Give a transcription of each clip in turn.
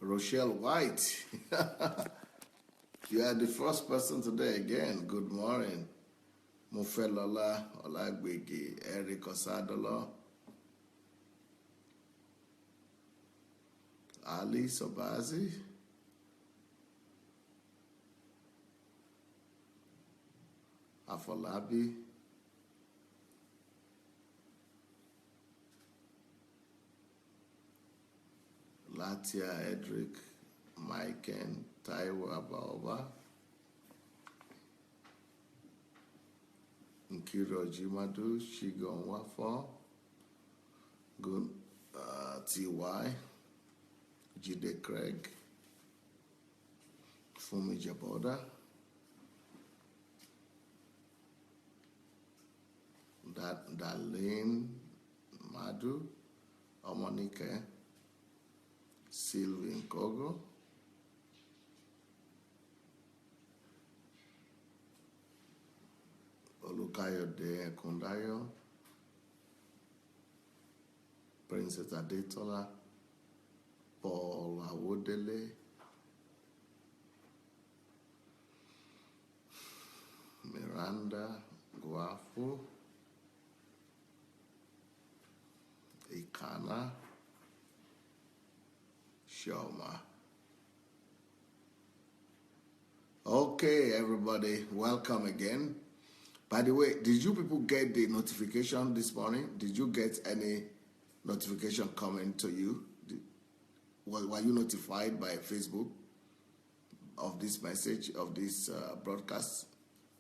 Rochelle White. You are the first person today again. Good morning. Mofelola Olagbegi, Eric Osadolo, Ali Sobazi, Afolabi, Latia Edric, Maiken, Taiwo Abaoba, Nkiro Jimadu, Shigon Wafo, Gun T.Y., Jide Craig, Fumi Jaboda, Darlene Madu, Omonike, Sylvie Nkogo, Olukayode Kundayo, Princess Adetola, Paul Awodele, Miranda Guafu, Ikana, Shoma. Okay, everybody, welcome again. By the way, did you people get the notification this morning? Did you get any notification coming to you? Were you notified by Facebook of this message, of this broadcast?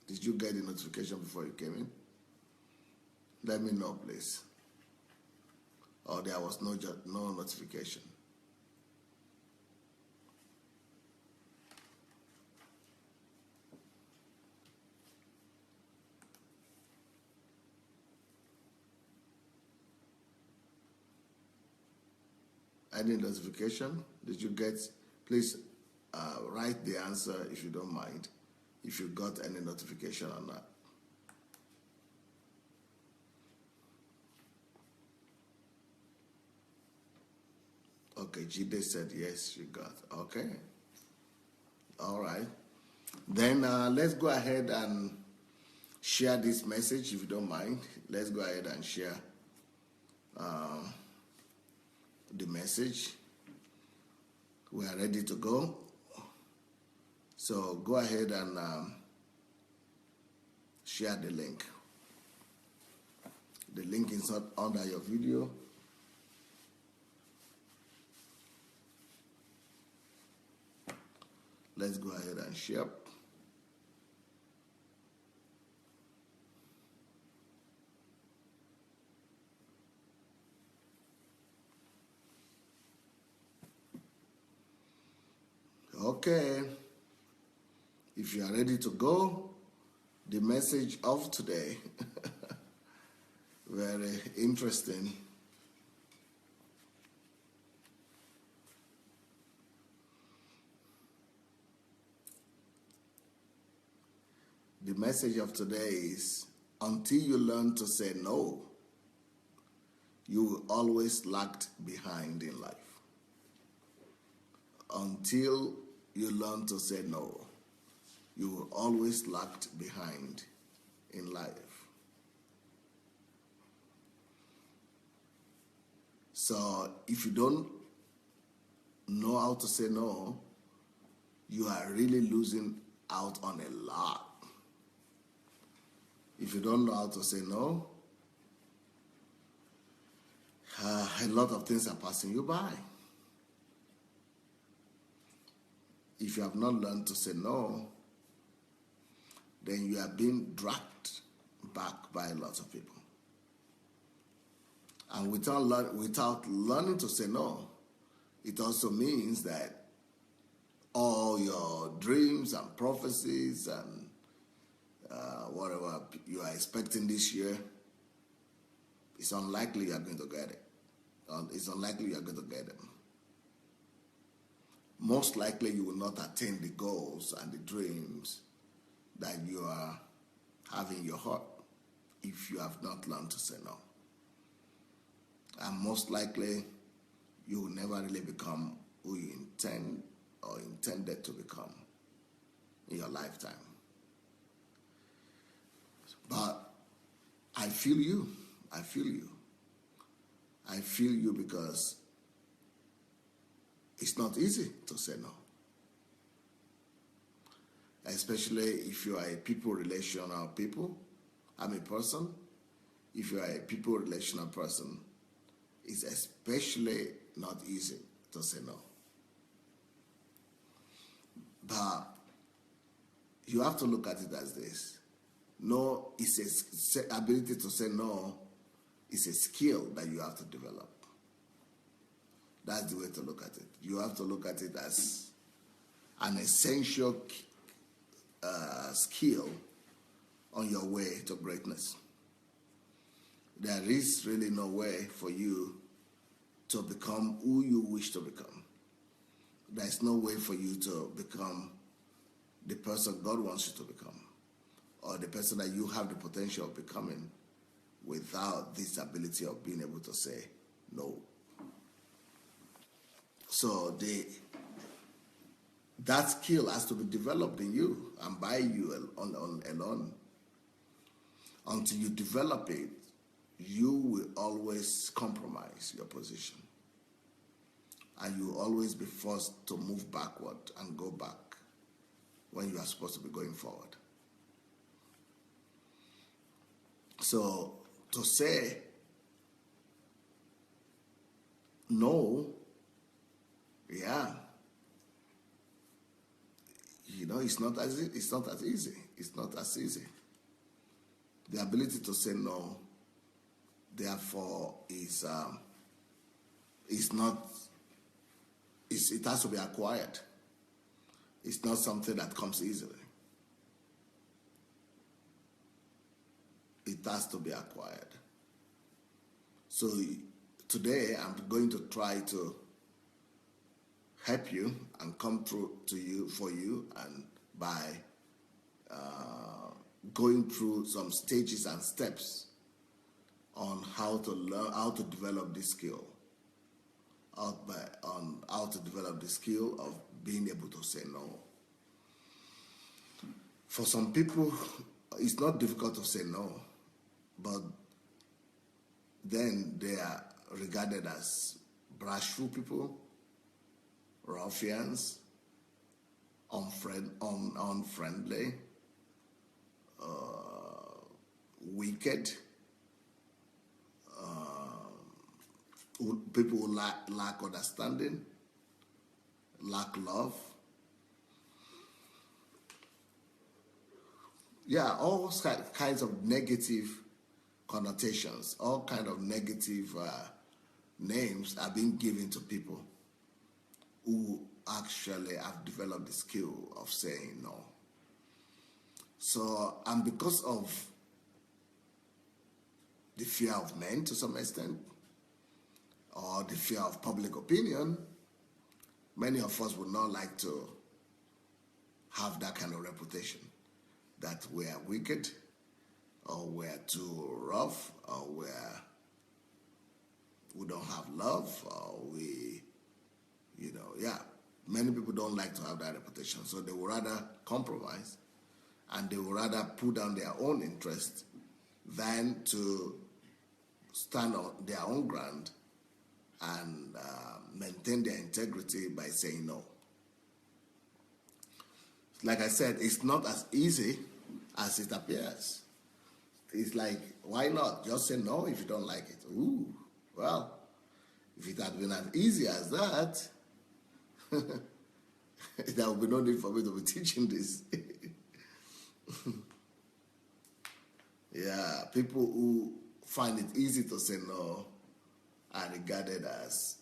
Did you get the notification before you came in? Let me know, please. Or there was no notification. Any notification? Did you get? Please write the answer if you don't mind, if you got any notification or not. Okay, Jide said yes, you got. Okay. All right. Then let's go ahead and share this message if you don't mind. Let's go ahead and share the message. We are ready to go. So go ahead and share the link. The link is under your video. Let's go ahead and share. Okay, if you are ready to go, the message of today, very interesting. The message of today is, until you learn to say no, you will always lag behind in life. Until you learn to say no, you will always lag behind in life. So if you don't know how to say no, you are really losing out on a lot. If you don't know how to say no, a lot of things are passing you by. If you have not learned to say no, then you are being dragged back by a lot of people. And without learning to say no, it also means that all your dreams and prophecies and whatever you are expecting this year, it's unlikely you are going to get it. It's unlikely you are going to get them. Most likely you will not attain the goals and the dreams that you are having in your heart if you have not learned to say no. And most likely you will never really become who you intend or intended to become in your lifetime. But I feel you. I feel you. I feel you because it's not easy to say no. Especially if you are a people-relational person. If you are a people-relational person, it's especially not easy to say no. But you have to look at it as this. No, it's a ability to say no is a skill that you have to develop. That's the way to look at it. You have to look at it as an essential skill on your way to greatness. There is really no way for you to become who you wish to become. There's no way for you to become the person God wants you to become, or the person that you have the potential of becoming, without this ability of being able to say no. So that skill has to be developed in you and by you alone. Until you develop it, you will always compromise your position. And you will always be forced to move backward and go back when you are supposed to be going forward. So to say no, yeah, it's not as easy. It's not as easy. The ability to say no, therefore, it has to be acquired. It's not something that comes easily. It has to be acquired. So today I'm going to try to help you and come through for you, and by going through some stages and steps on how to learn, how to develop this skill, on how to develop the skill of being able to say no. For some people, it's not difficult to say no, but then they are regarded as bashful people, ruffians, unfriendly, wicked, people who lack understanding, lack love. Yeah, all kinds of negative connotations, all kinds of negative names are being given to people who actually have developed the skill of saying no. So, and because of the fear of men to some extent, or the fear of public opinion, many of us would not like to have that kind of reputation, that we are wicked, or we're too rough, or we don't have love, or many people don't like to have that reputation, so they would rather compromise, and they would rather put down their own interest than to stand on their own ground and maintain their integrity by saying no. Like I said, it's not as easy as it appears. It's like, why not? Just say no if you don't like it. Ooh, well, if it had been as easy as that, there would be no need for me to be teaching this. Yeah, people who find it easy to say no are regarded as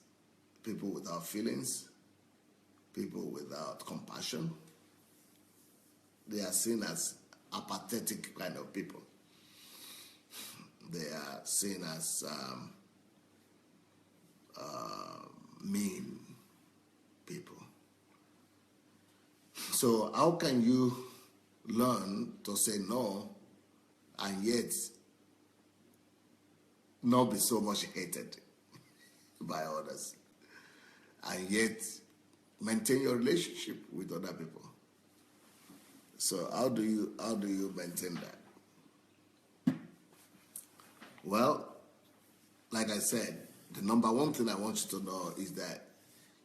people without feelings, people without compassion. They are seen as apathetic kind of people. They are seen as mean people. So how can you learn to say no and yet not be so much hated by others, and yet maintain your relationship with other people. So how do you maintain that? Well, like I said, the number one thing I want you to know is that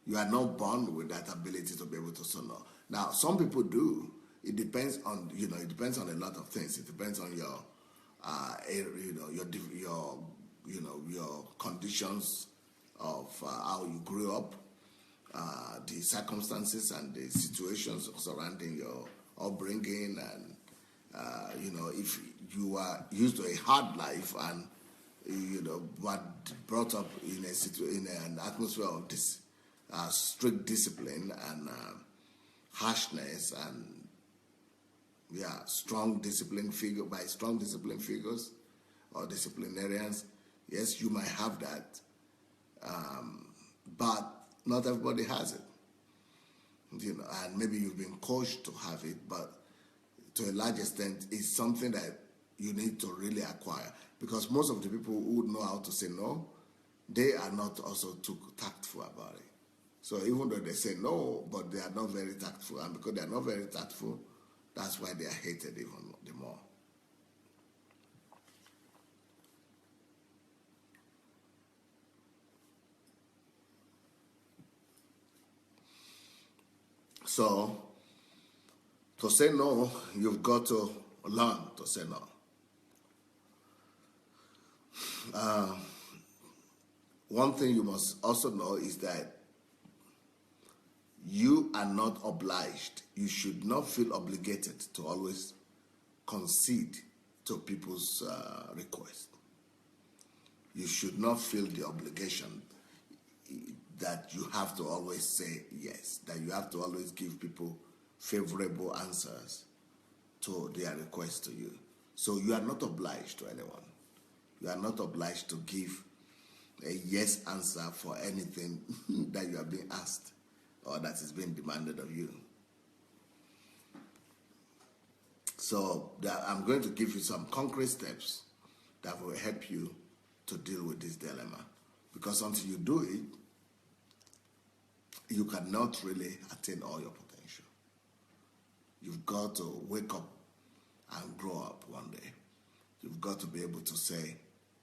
you are not born with that ability to be able to say no. Now, some people do. It depends on it depends on a lot of things. It depends on your your conditions of how you grew up, the circumstances and the situations surrounding your upbringing, and if you are used to a hard life and but brought up in an atmosphere of this strict discipline and harshness and strong discipline figures or disciplinarians. Yes, you might have that, but not everybody has it. And maybe you've been coached to have it, but to a large extent, it's something that you need to really acquire, because most of the people who know how to say no, they are not also too tactful about it. So even though they say no, but they are not very tactful, and because they are not very tactful, that's why they are hated even the more. So, to say no, you've got to learn to say no. One thing you must also know is that you are not obliged. You should not feel obligated to always concede to people's requests. You should not feel the obligation that you have to always say yes, that you have to always give people favorable answers to their requests to you. So you are not obliged to anyone. You are not obliged to give a yes answer for anything that you are being asked or that is being demanded of you. So I'm going to give you some concrete steps that will help you to deal with this dilemma. Because until you do it, you cannot really attain all your potential. You've got to wake up and grow up one day. You've got to be able to say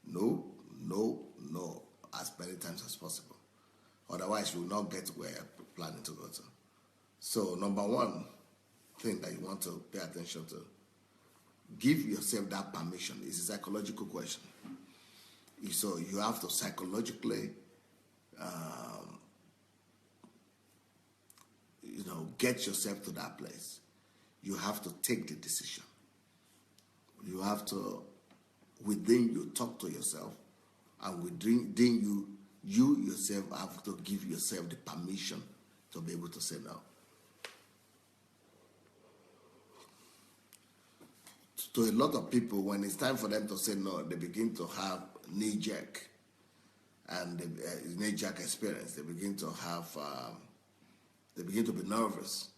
no, no, no as many times as possible. Otherwise, you will not get where you're planning to go to. So, number one thing that you want to pay attention to, give yourself that permission. It's a psychological question. So, you have to psychologically get yourself to that place. You have to take the decision. You have to, within you, talk to yourself, and within you yourself have to give yourself the permission to be able to say no. To a lot of people, when it's time for them to say no, they begin to have knee-jerk experience. They begin to have, they begin to be nervous.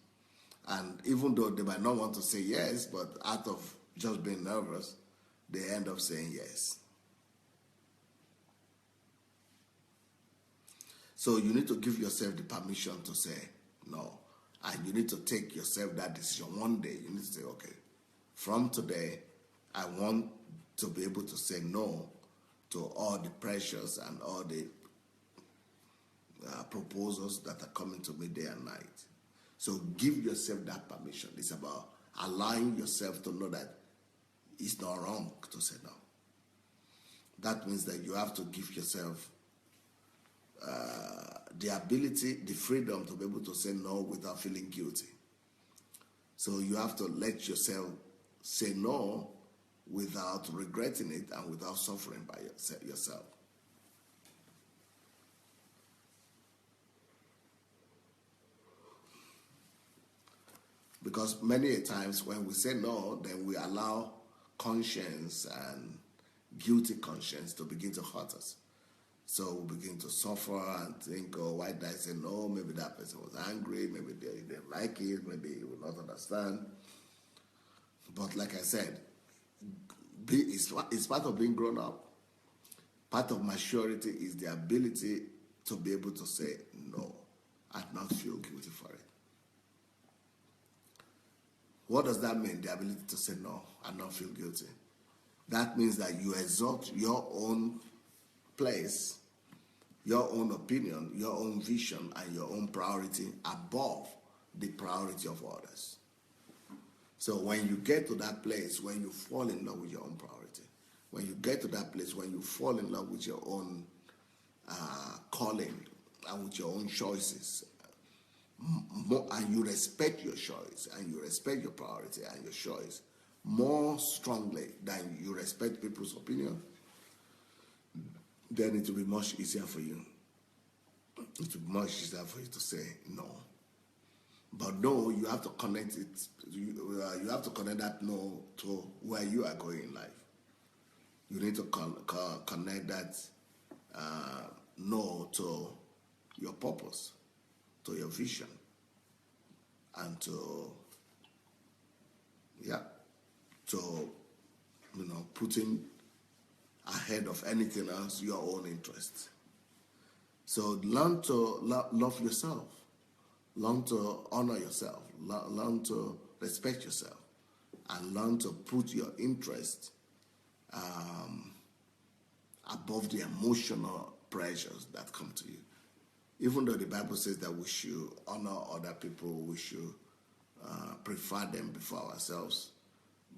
And even though they might not want to say yes, but out of just being nervous, they end up saying yes. So you need to give yourself the permission to say no. And you need to take yourself that decision. One day, you need to say, okay, from today, I want to be able to say no to all the pressures and all the proposals that are coming to me day and night. So give yourself that permission. It's about allowing yourself to know that it's not wrong to say no. That means that you have to give yourself the ability, the freedom to be able to say no without feeling guilty. So you have to let yourself say no without regretting it and without suffering by yourself. Because many a times when we say no, then we allow conscience and guilty conscience to begin to hurt us. So we begin to suffer and think, oh, why did I say no? Maybe that person was angry, maybe they didn't like it, maybe he will not understand. But like I said, it's part of being grown up. Part of maturity is the ability to be able to say no and not feel guilty for it. What does that mean, the ability to say no and not feel guilty? That means that you exalt your own place, your own opinion, your own vision, and your own priority above the priority of others. So when you get to that place, when you fall in love with your own priority, when you get to that place, when you fall in love with your own calling and with your own choices, and you respect your choice and you respect your priority and your choice more strongly than you respect people's opinion, then it will be much easier for you. It will be much easier for you to say no. But no, you have to connect it. You have to connect that no to where you are going in life. You need to connect that no to your purpose, to your vision, and to putting ahead of anything else your own interests. So learn to love yourself, learn to honor yourself, learn to respect yourself, and learn to put your interest above the emotional pressures that come to you. Even though the Bible says that we should honor other people, we should prefer them before ourselves.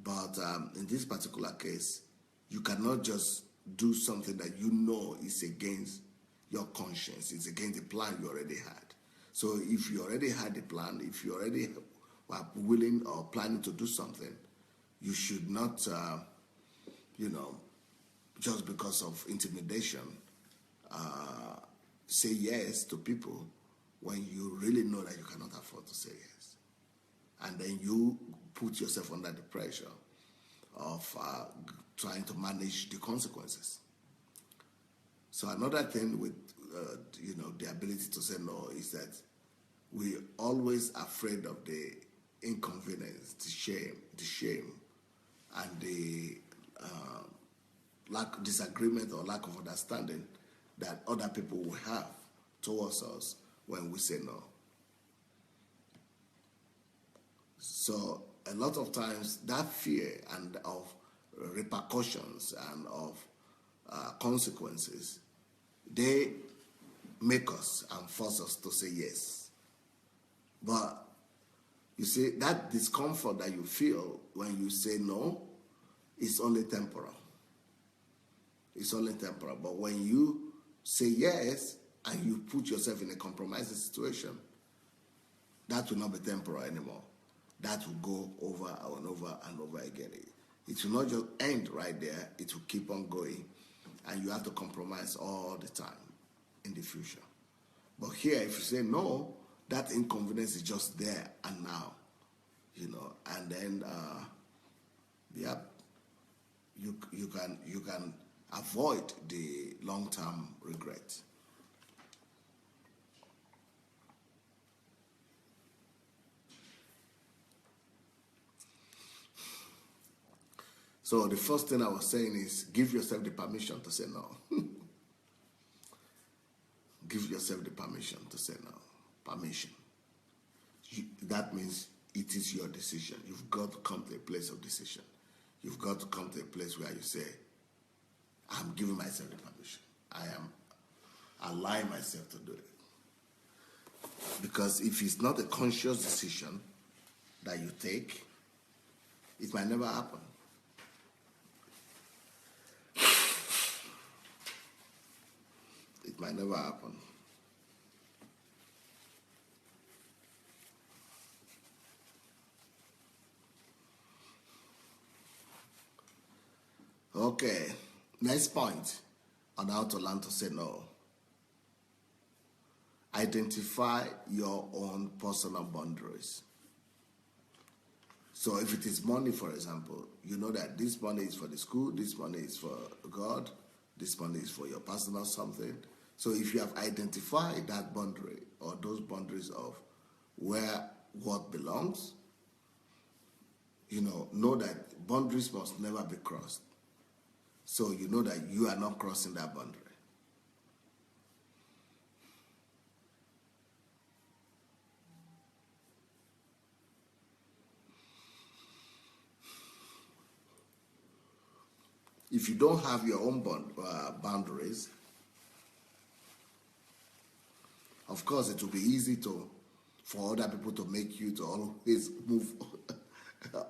But in this particular case, you cannot just do something that you know is against your conscience, it's against the plan you already had. So if you already had the plan, if you already were willing or planning to do something, you should not, just because of intimidation, say yes to people when you really know that you cannot afford to say yes. And then you put yourself under the pressure of trying to manage the consequences. So another thing with, the ability to say no is that we're always afraid of the inconvenience, the shame, and the disagreement or lack of understanding that other people will have towards us when we say no. So a lot of times that fear and of repercussions and of consequences, they make us and force us to say yes. But you see, that discomfort that you feel when you say no is only temporal. It's only temporal. But when you say yes and you put yourself in a compromising situation, that will not be temporal anymore. That will go over and over and over again. It will not just end right there. It will keep on going. And you have to compromise all the time in the future. But here, if you say no, that inconvenience is just there and now. And then, you can avoid the long-term regret. So the first thing I was saying is give yourself the permission to say no. Give yourself the permission to say no. Permission. That means it is your decision. You've got to come to a place of decision. You've got to come to a place where you say, I'm giving myself the permission. I am allowing myself to do it. Because if it's not a conscious decision that you take, it might never happen. It might never happen. Okay, next point on how to learn to say no. Identify your own personal boundaries. So if it is money, for example, you know that this money is for the school, this money is for God, this money is for your personal something. So if you have identified that boundary or those boundaries of where what belongs, know that boundaries must never be crossed. So you know that you are not crossing that boundary. if you don't have your own boundaries, of course, it will be easy for other people to make you to always move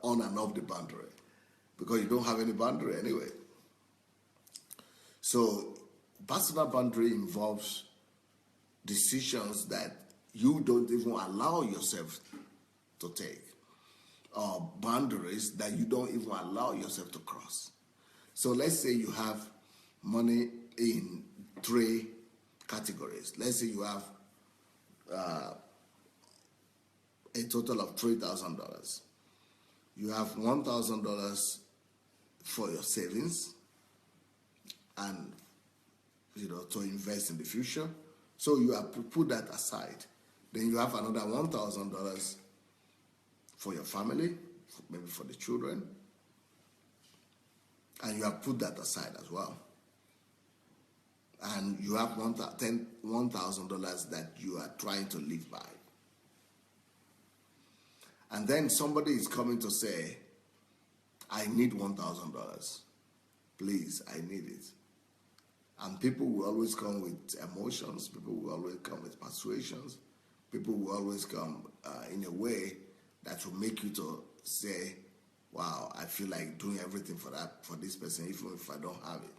on and off the boundary because you don't have any boundary anyway. So, personal boundary involves decisions that you don't even allow yourself to take, or boundaries that you don't even allow yourself to cross. So, let's say you have money in 3 categories. Let's say you have a total of $3,000. You have $1,000 for your savings and to invest in the future. So you have to put that aside. Then you have another $1,000 for your family, maybe for the children, and you have put that aside as well. And you have $1,000 that you are trying to live by. And then somebody is coming to say, I need $1,000. Please, I need it. And people will always come with emotions. People will always come with persuasions. People will always come in a way that will make you to say, wow, I feel like doing everything for this person, even if I don't have it.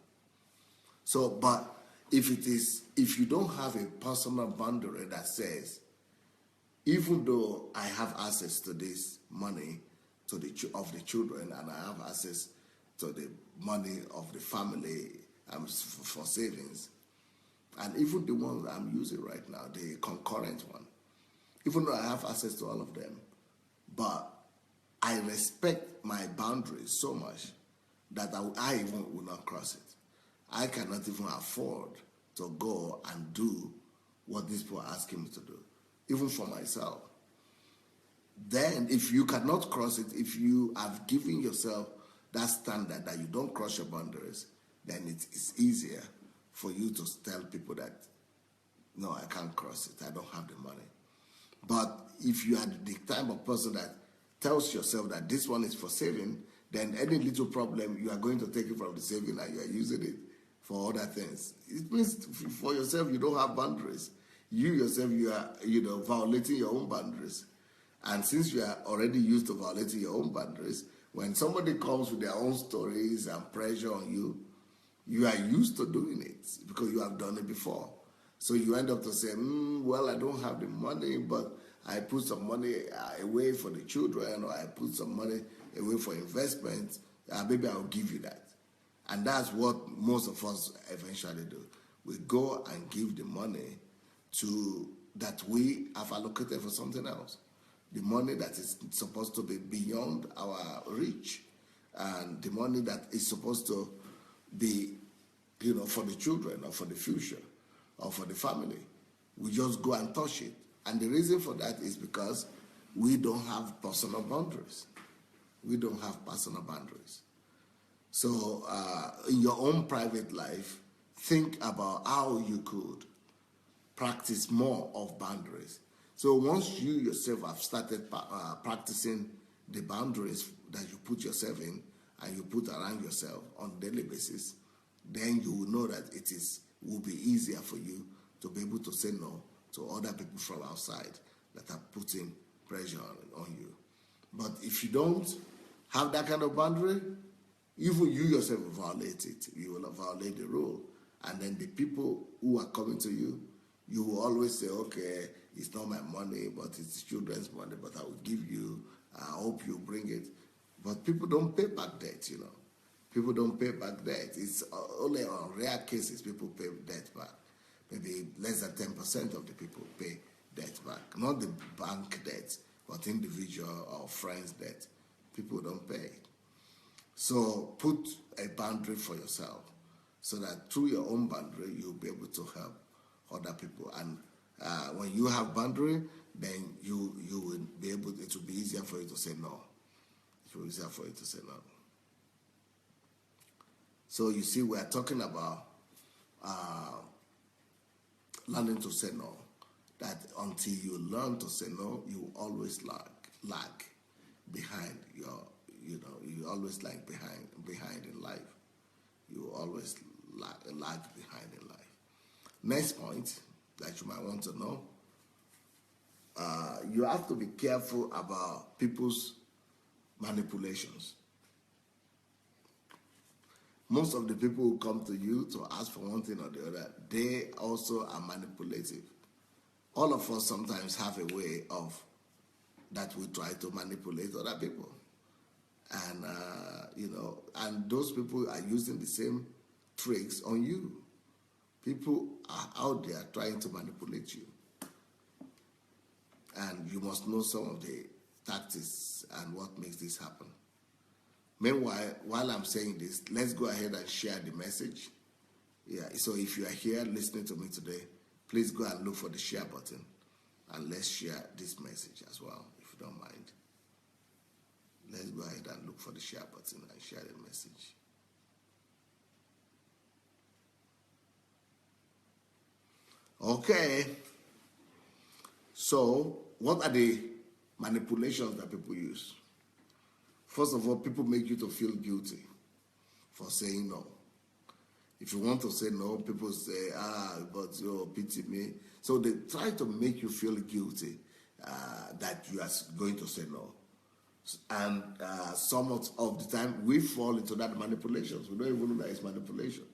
So, but if you don't have a personal boundary that says, even though I have access to this money of the children, and I have access to the money of the family for savings, and even the ones I'm using right now, the concurrent one, even though I have access to all of them, but I respect my boundaries so much that I even will not cross it. I cannot even afford to go and do what these people are asking me to do, even for myself. Then, if you cannot cross it, if you have given yourself that standard that you don't cross your boundaries, then it's easier for you to tell people that, no, I can't cross it, I don't have the money. But if you are the type of person that tells yourself that this one is for saving, then any little problem, you are going to take it from the saving and you are using it for other things. It means for yourself, you don't have boundaries. You yourself, you are, violating your own boundaries. And since you are already used to violating your own boundaries, when somebody comes with their own stories and pressure on you, you are used to doing it because you have done it before. So you end up to say, well, I don't have the money, but I put some money away for the children, or I put some money away for investment. Maybe I'll give you that. And that's what most of us eventually do. We go and give the money that we have allocated for something else. The money that is supposed to be beyond our reach, and the money that is supposed to be, for the children or for the future or for the family. We just go and touch it. And the reason for that is because we don't have personal boundaries. We don't have personal boundaries. So in your own private life, think about how you could practice more of boundaries. So once you yourself have started practicing the boundaries that you put yourself in and you put around yourself on a daily basis, then you will know that will be easier for you to be able to say no to other people from outside that are putting pressure on you. But if you don't have that kind of boundary, even you yourself will violate it. You will violate the rule. And then the people who are coming to you, you will always say, okay, it's not my money, but it's children's money, but I will give you, I hope you bring it. But people don't pay back debt, People don't pay back debt. It's only on rare cases people pay debt back. Maybe less than 10% of the people pay debt back. Not the bank debt, but individual or friends debt. People don't pay. So put a boundary for yourself so that through your own boundary, you'll be able to help other people. And when you have boundary, then you will be able, it will be easier for you to say no. It will be easier for you to say no. So you see, we are talking about learning to say no. That until you learn to say no, you always lag behind you always lag behind in life. you will always lag behind in life. Next point that you might want to know, you have to be careful about people's manipulations. Most of the people who come to you to ask for one thing or the other, they also are manipulative. All of us sometimes have a way of that we try to manipulate other people. And, and those people are using the same tricks on you. People are out there trying to manipulate you. And you must know some of the tactics and what makes this happen. Meanwhile, while I'm saying this, let's go ahead and share the message. Yeah, so if you are here listening to me today, please go and look for the share button and let's share this message as well, if you don't mind. Let's go ahead and look for the share button and share the message. Okay. So, what are the manipulations that people use? First of all, people make you to feel guilty for saying no. If you want to say no, people say, but you pity me. So they try to make you feel guilty that you are going to say no. And some of the time, we fall into that manipulations. We don't even know that it's manipulation.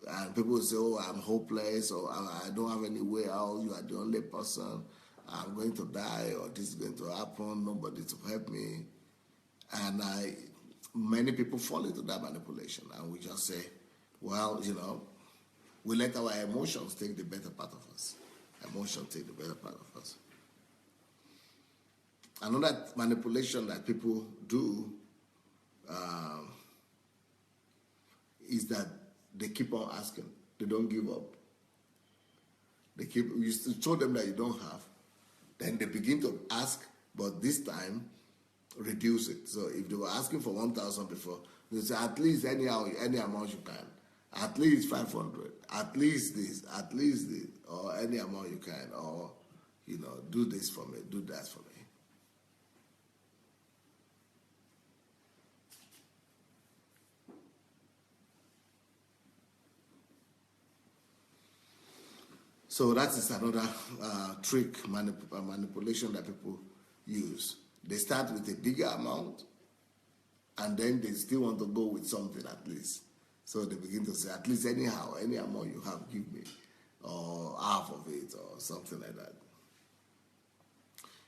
And people say, oh, I'm hopeless, or I don't have any way out, you are the only person, I'm going to die, or this is going to happen, nobody to help me. And many people fall into that manipulation, and we just say, well, we let our emotions take the better part of us. Emotions take the better part of us. Another manipulation that people do is that they keep on asking. They don't give up. You show them that you don't have, then they begin to ask, but this time reduce it. So if they were asking for 1,000 before, they say at least any amount you can, at least 500, at least this, or any amount you can, or do this for me, do that for me. So that is another trick, manipulation that people use. They start with a bigger amount, and then they still want to go with something at least. So they begin to say, at least anyhow, any amount you have, give me, or half of it, or something like that.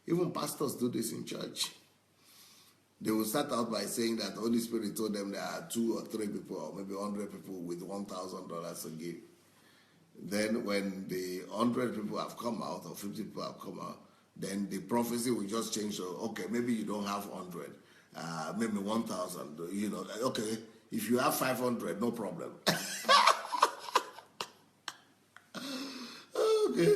Even pastors do this in church. They will start out by saying that the Holy Spirit told them there are 2 or 3 people, or maybe 100 people with $1,000 to give. Then when the 100 people have come out, or 50 people have come out, then the prophecy will just change. So, okay, maybe you don't have 100, maybe 1,000, okay, if you have 500, no problem. Okay.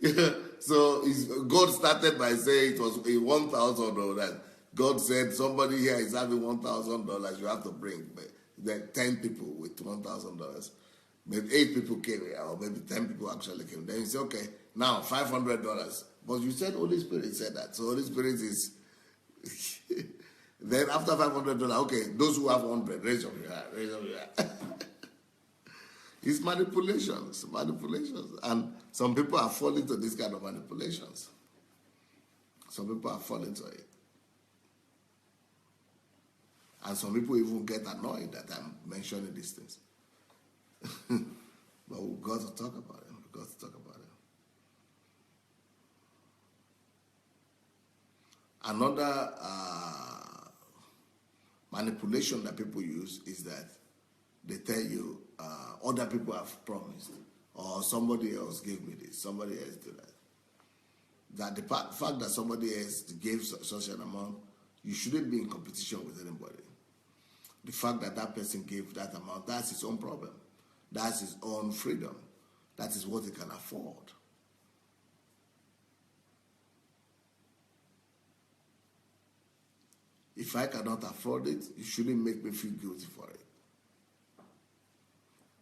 Yeah. So God started by saying it was a 1,000 or that. God said somebody here is having $1,000, you have to bring. Then 10 people with $1,000. Maybe 8 people came here, or maybe 10 people actually came. Then you say, okay, now $500. But you said Holy Spirit said that. So Holy Spirit is... Then after $500, okay, those who have 100, raise up your hand, raise up your hand. It's manipulations. And some people are falling to this kind of manipulations. Some people are falling to it. And some people even get annoyed that I'm mentioning these things. But we've got to talk about it. Another manipulation that people use is that they tell you other people have promised, or somebody else gave me this, somebody else did that. That the fact that somebody else gave such an amount, you shouldn't be in competition with anybody. The fact that that person gave that amount, that's his own problem. That's his own freedom. That is what he can afford. If I cannot afford it, you shouldn't make me feel guilty for it.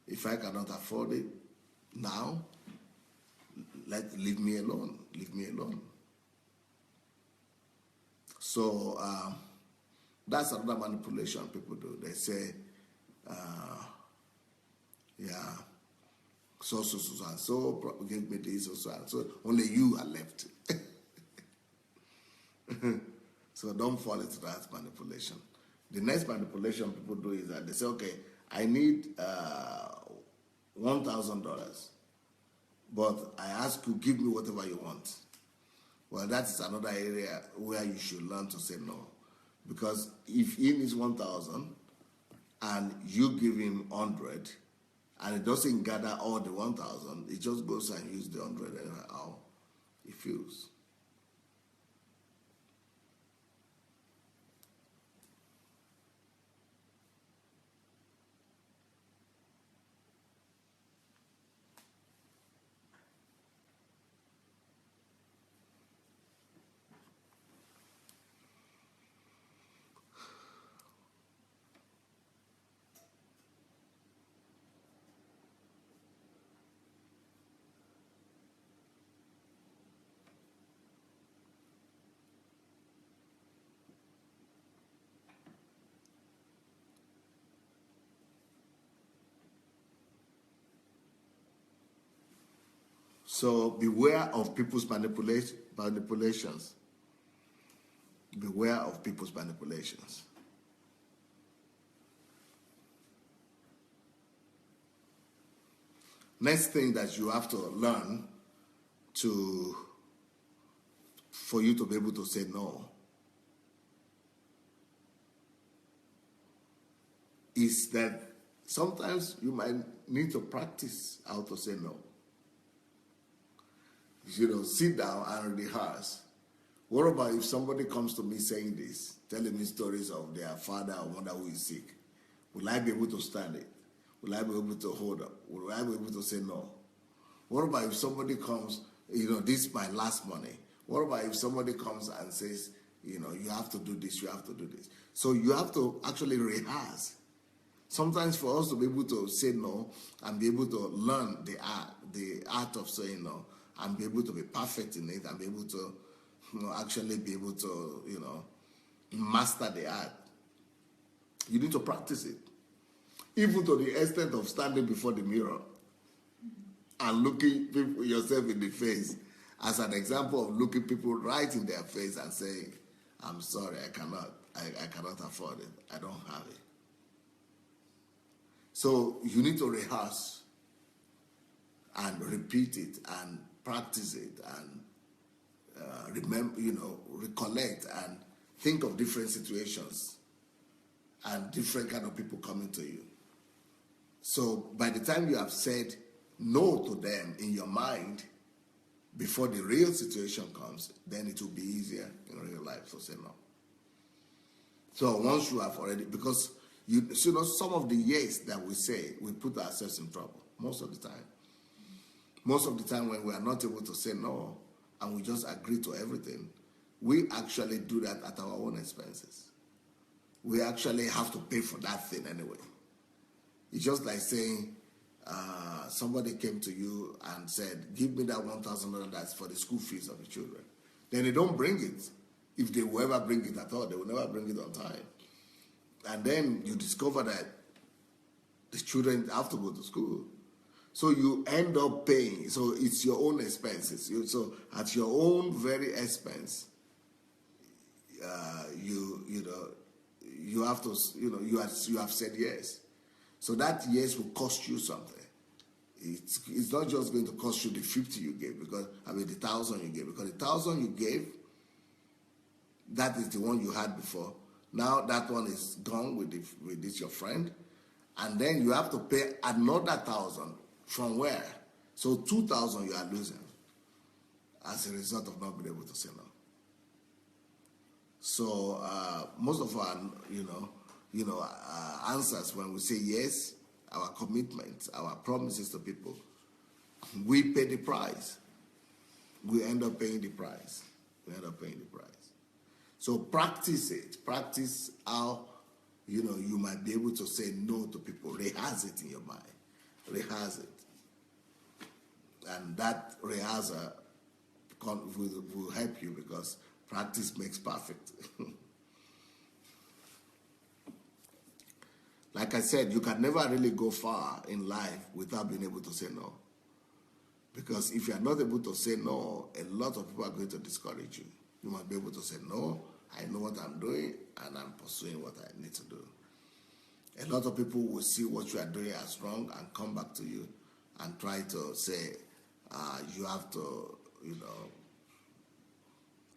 If I cannot afford it now, leave me alone. Leave me alone. So that's another manipulation people do. They say, Yeah. So, and so give me this, so and so. Only you are left. So don't fall into that manipulation. The next manipulation people do is that they say, okay, I need $1,000, but I ask you, give me whatever you want. Well, that is another area where you should learn to say no. Because if he needs 1,000 and you give him 100, and it doesn't gather all the 1,000, it just goes and uses the 100 and how it feels. So beware of people's manipulations. Beware of people's manipulations. Next thing that you have to learn for you to be able to say no is that sometimes you might need to practice how to say no. Sit down and rehearse. What about if somebody comes to me saying this, telling me stories of their father or mother who is sick? Will I be able to stand it? Will I be able to hold up? Will I be able to say no? What about if somebody comes, this is my last money? What about if somebody comes and says, you have to do this, you have to do this? So you have to actually rehearse. Sometimes for us to be able to say no and be able to learn the art of saying no and be able to be perfect in it and be able to actually be able to, master the art, you need to practice it. Even to the extent of standing before the mirror and looking yourself in the face as an example of looking people right in their face and saying, I'm sorry, I cannot afford it. I don't have it. So you need to rehearse and repeat it and practice it and remember, recollect and think of different situations and different kind of people coming to you. So by the time you have said no to them in your mind, before the real situation comes, then it will be easier in real life to say no. So once you have already, because some of the yes that we say, we put ourselves in trouble most of the time. Most of the time when we are not able to say no and we just agree to everything, we actually do that at our own expenses. We actually have to pay for that thing anyway. It's just like saying somebody came to you and said, give me that $1,000 that's for the school fees of the children. Then they don't bring it. If they will ever bring it at all, they will never bring it on time. And then you discover that the children have to go to school. So you end up paying. So it's your own expenses. So at your own very expense, you have to, you have said yes. So that yes will cost you something. It's not just going to cost you the 50 you gave, the 1,000 you gave, because the 1,000 you gave, that is the one you had before. Now that one is gone with this your friend, and then you have to pay another 1,000 from where? So 2,000 you are losing as a result of not being able to say no. So most of our answers when we say yes, our commitments, our promises to people, we pay the price. We end up paying the price. So practice it. Practice how you might be able to say no to people. Rehearse it in your mind. Rehearse it. And that rehearsal will help you, because practice makes perfect. like I said, you can never really go far in life without being able to say no. Because if you are not able to say no, a lot of people are going to discourage you. You must be able to say, no, I know what I'm doing, and I'm pursuing what I need to do. A lot of people will see what you are doing as wrong and come back to you and try to say, you have to,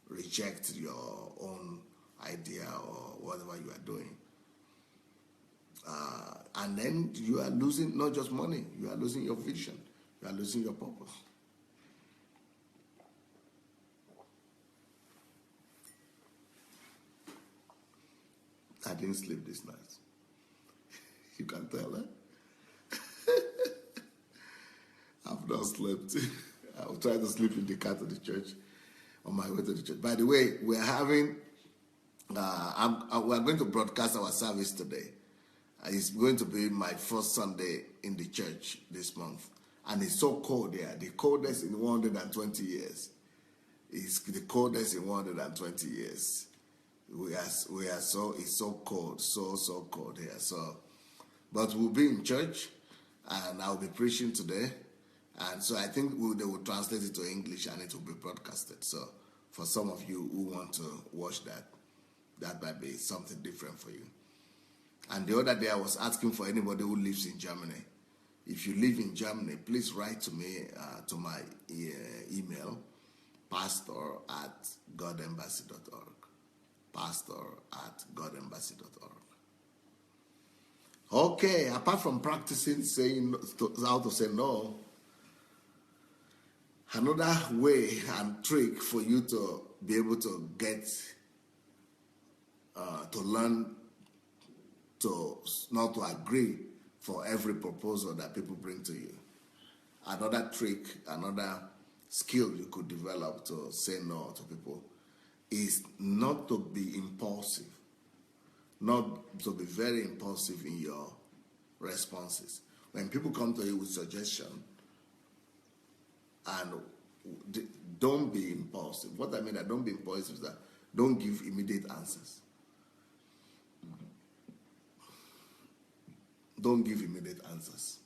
reject your own idea or whatever you are doing. And then you are losing not just money, you are losing your vision, you are losing your purpose. I didn't sleep this night. You can tell, eh? I've not slept. I'll try to sleep in the car to the church, on my way to the church. By the way, we're having, we're going to broadcast our service today. It's going to be my first Sunday in the church this month. And it's so cold there, the coldest in 120 years. It's the coldest in 120 years. It's so cold, so cold here. So, but we'll be in church, and I'll be preaching today. And so I think they will translate it to English, and it will be broadcasted. So for some of you who want to watch that, that might be something different for you. And the other day I was asking for anybody who lives in Germany. If you live in Germany, please write to me, to my email, pastor@godembassy.org. pastor@godembassy.org. Okay, apart from practicing saying how to say no, another way and trick for you to be able to get, to learn to not to agree for every proposal that people bring to you. Another trick, another skill you could develop to say no to people is not to be impulsive, not to be very impulsive in your responses. When people come to you with suggestion, and don't be impulsive. What I mean by don't be impulsive is that don't give immediate answers. Don't give immediate answers.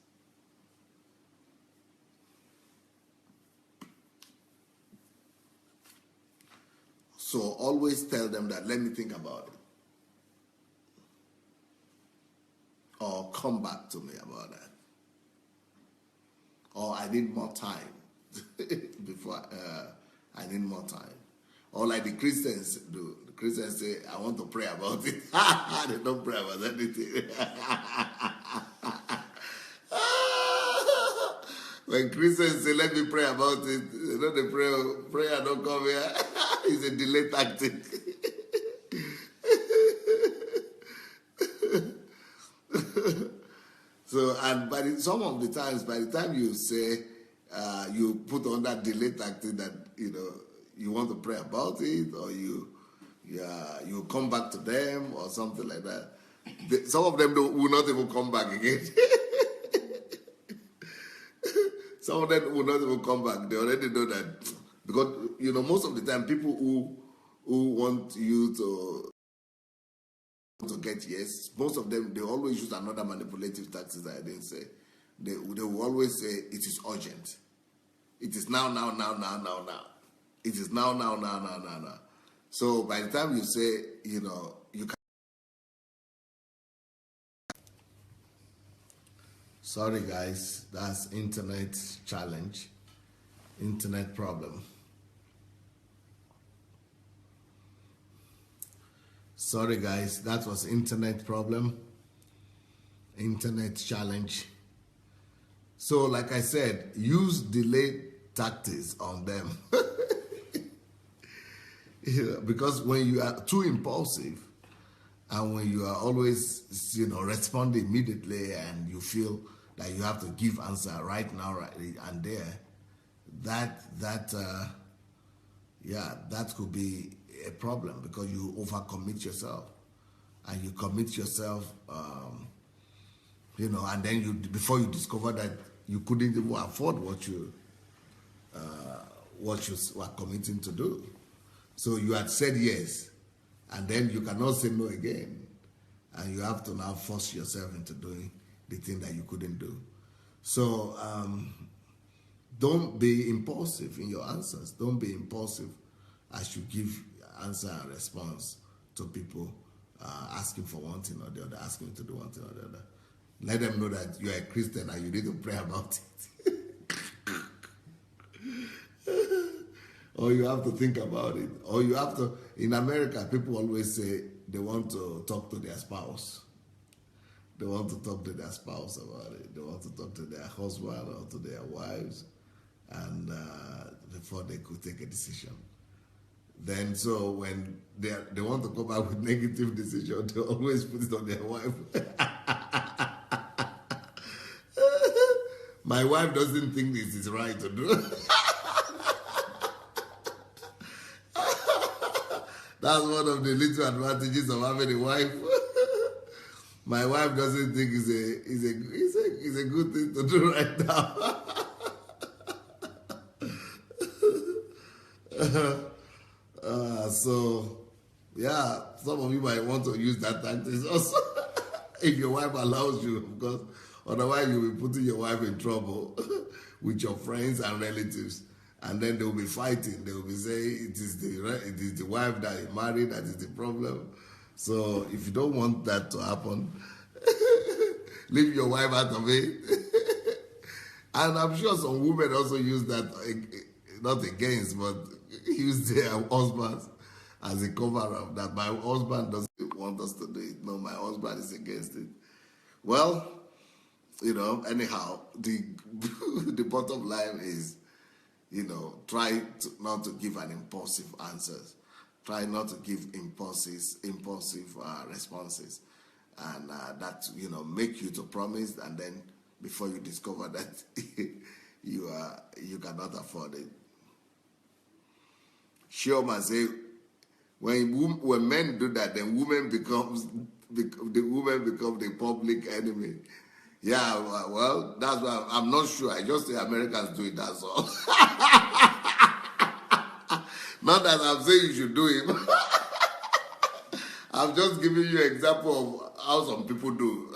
So always tell them that, let me think about it. Or come back to me about that. Or I need more time. Before I need more time. Or like the Christians do. The Christians say, I want to pray about it. They don't pray about anything. When Christians say, let me pray about it, you know the prayer don't come here. It's a delay tactic. So, and some of the times, by the time you say, you put on that delay tactic that, you want to pray about it, or you come back to them or something like that. Some of them will not even come back again. Some of them will not even come back. They already know that. Because, most of the time, people who want you to get yes, most of them, they always use another manipulative tactic that I didn't say. They will always say, it is urgent. It is now. It is now. So by the time you say, you can. Sorry guys, that's internet challenge, internet problem. Sorry guys, that was internet problem, internet challenge. So like I said, use delay tactics on them. Because when you are too impulsive and when you are always, responding immediately and you feel that you have to give answer right now, right and there, that could be a problem because you overcommit yourself and you commit yourself, and then before you discover that you couldn't even afford what you were committing to do. So you had said yes, and then you cannot say no again. and you have to now force yourself into doing the thing that you couldn't do. So don't be impulsive in your answers. Don't be impulsive as you give answer and response to people asking for one thing or the other, asking you to do one thing or the other. Let them know that you are a Christian and you need to pray about it. Or you have to think about it. Or you have to, in America, people always say they want to talk to their spouse. They want to talk to their spouse about it. They want to talk to their husband or to their wives, and before they could take a decision. Then, so when they want to come back with negative decision, they always put it on their wife. My wife doesn't think this is right to do. That's one of the little advantages of having a wife. My wife doesn't think it's a good thing to do right now. So, yeah, some of you might want to use that tactic also. If your wife allows you, of course. Otherwise, you'll be putting your wife in trouble with your friends and relatives. And then they will be fighting. They will be saying it is the wife that is married that is the problem. So if you don't want that to happen, leave your wife out of it. And I'm sure some women also use that, not against, but use their husbands as a cover-up, that my husband doesn't want us to do it. No, my husband is against it. Well, anyhow, the bottom line is, try not to give an impulsive answers. Try not to give impulsive responses. And that, make you to promise, and then before you discover that you cannot afford it. Shioma say, when men do that, then the woman becomes the public enemy. Yeah, well, that's why I'm not sure. I just say Americans do it, that's all. Not that I'm saying you should do it. I'm just giving you an example of how some people do.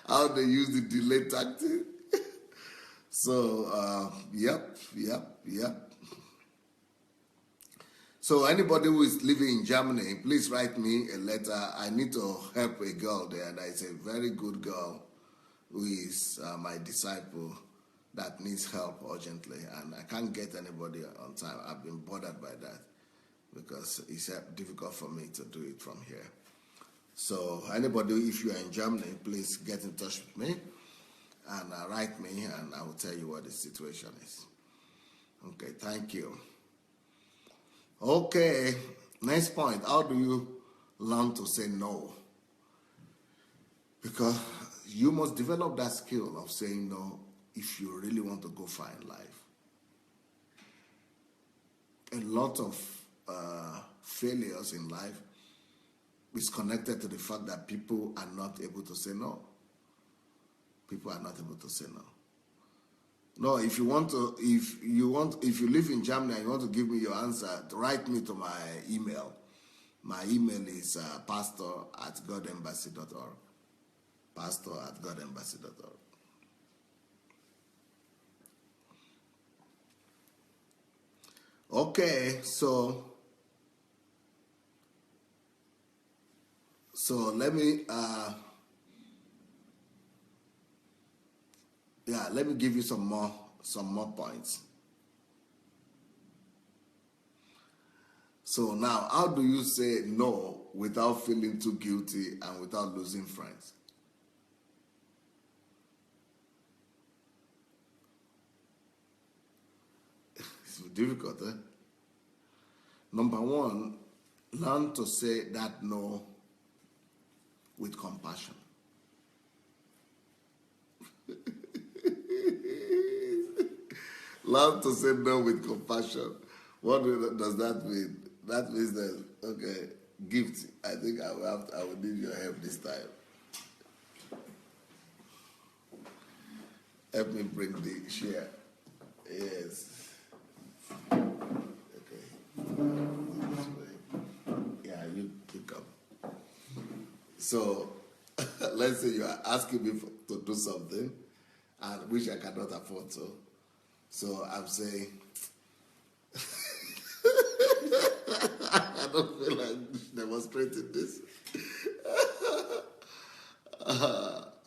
How they use the delay tactic. So, yep. So anybody who is living in Germany, please write me a letter. I need to help a girl there. That is a very good girl who is my disciple that needs help urgently. And I can't get anybody on time. I've been bothered by that because it's difficult for me to do it from here. So anybody, if you are in Germany, please get in touch with me and write me, and I will tell you what the situation is. Okay, thank you. Okay, next point. How do you learn to say no? Because you must develop that skill of saying no if you really want to go far in life. A lot of failures in life is connected to the fact that people are not able to say no. People are not able to say no. No, if you live in Germany and you want to give me your answer, write me to my email. My email is pastor@godembassy.org. pastor@godembassy.org. Okay, so let me let me give you some more points. So now, how do you say no without feeling too guilty and without losing friends? It's difficult, eh? Number one, learn to say that no with compassion. Learn to say no with compassion. What does that mean? That means that, okay, gift. I think I will need your help this time. Help me bring the chair. Yes. Okay. This way. Yeah, you pick up. So let's say you are asking me to do something and which I cannot afford to. So I'm saying, I don't feel like demonstrating this.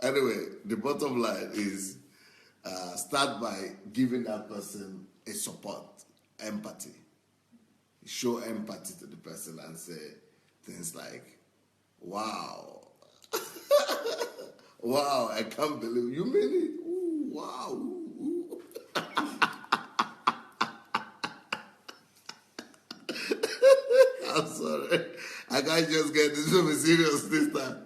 Anyway, the bottom line is start by giving that person a support, empathy. Show empathy to the person and say things like, wow, wow, I can't believe you mean it. Ooh, wow. Ooh. I'm sorry. I can't just get this to be serious this time.